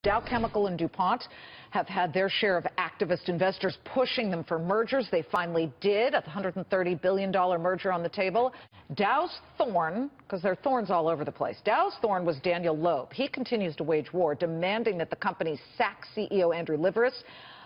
Dow Chemical and DuPont have had their share of activist investors pushing them for mergers. They finally did, a $130 billion merger on the table. Dow's thorn, because there are thorns all over the place, Dow's thorn was Daniel Loeb. He continues to wage war, demanding that the company sack CEO Andrew Liveris.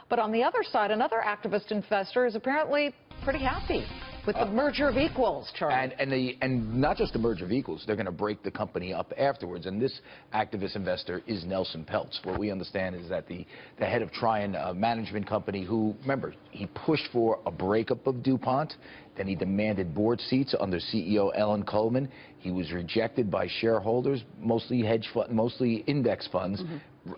But on the other side, another activist investor is apparently pretty happy with the merger of equals, Charlie. And not just the merger of equals, they're going to break the company up afterwards. And this activist investor is Nelson Peltz. What we understand is that the head of Trian Management Company, who, remember, he pushed for a breakup of DuPont, then he demanded board seats under CEO Ellen Coleman. He was rejected by shareholders, mostly mostly index funds.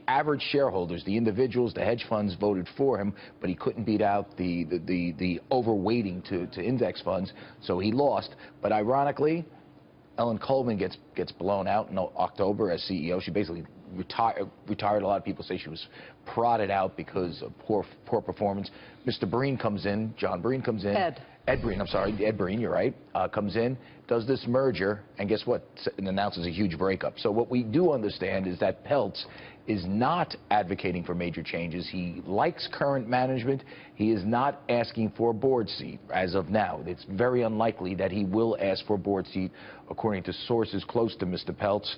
Average shareholders, the individuals, the hedge funds voted for him, but he couldn't beat out the overweighting to index funds, so he lost. But ironically, Ellen Coleman gets blown out in October as CEO. She basically retired. A lot of people say she was prodded out because of poor performance. Mr. Breen comes in, John Breen comes in. Ed Breen, I'm sorry, Ed Breen, you're right, comes in, does this merger, and guess what? And announces a huge breakup. So what we do understand is that Peltz is not advocating for major changes. He likes current management. He is not asking for a board seat as of now. It's very unlikely that he will ask for a board seat, according to sources close to Mr. Peltz.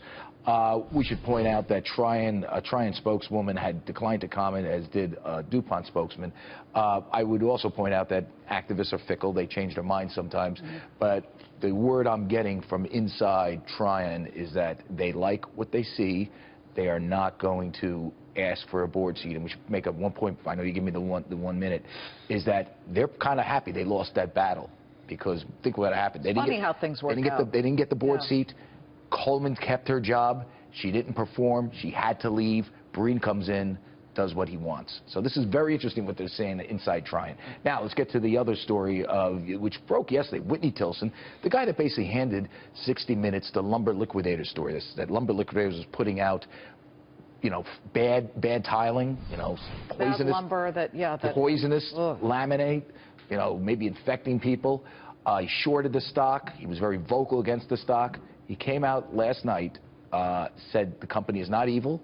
We should point out that a Trian spokeswoman had declined to comment, as did a DuPont spokesman. I would also point out that activists are fickle. They change their minds sometimes. But the word I'm getting from inside Trian is that they like what they see. They are not going to ask for a board seat. And we should make up one point. I know you give me the 1 minute. Is that they're kind of happy they lost that battle, because think what happened. They didn't Funny how things work out. They didn't get the board seat. Coleman kept her job. She didn't perform. She had to leave. Breen comes in, does what he wants. So this is very interesting what they're saying inside Trian. Now let's get to the other story, which broke yesterday. Whitney Tilson, the guy that basically handed 60 Minutes the Lumber Liquidators story. That Lumber Liquidators was putting out, you know, bad tiling, you know, poisonous that lumber, poisonous laminate, you know, maybe infecting people. He shorted the stock. He was very vocal against the stock. He came out last night, said the company is not evil,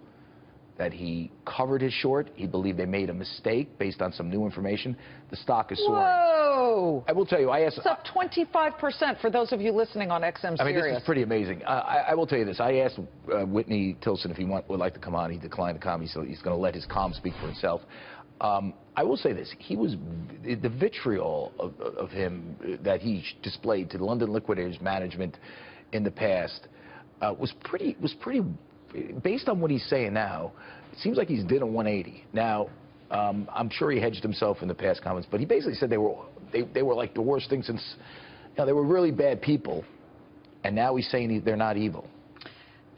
that he covered his short. He believed they made a mistake based on some new information. The stock is soaring. Whoa! I will tell you, it's up 25% for those of you listening on XM Sirius. I mean, this is pretty amazing. I will tell you this. I asked Whitney Tilson if he would like to come on. He declined to come. So he's going to let his calm speak for himself. I will say this. He was the vitriol of him that he displayed to the London Liquidators management in the past was pretty, based on what he's saying now, it seems like he's did a 180. Now, I'm sure he hedged himself in the past comments, but he basically said they were like the worst thing since, you know, they were really bad people, and now he's saying they're not evil.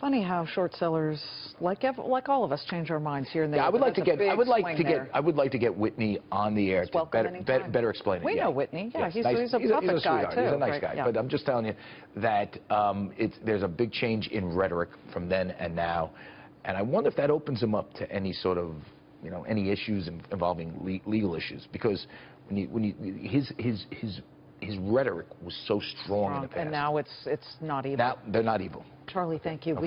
Funny how short sellers, like all of us, change our minds here and there. Yeah, I would like to get Whitney on the air to better explain it. We know Whitney. Yeah, yes, he's a perfect guy too. He's a nice guy. But I'm just telling you that there's a big change in rhetoric from then and now, and I wonder if that opens him up to any sort of, you know, any issues involving legal issues, because his rhetoric was so strong in the past. And now it's not evil. Now they're not evil. Charlie, thank you. Okay.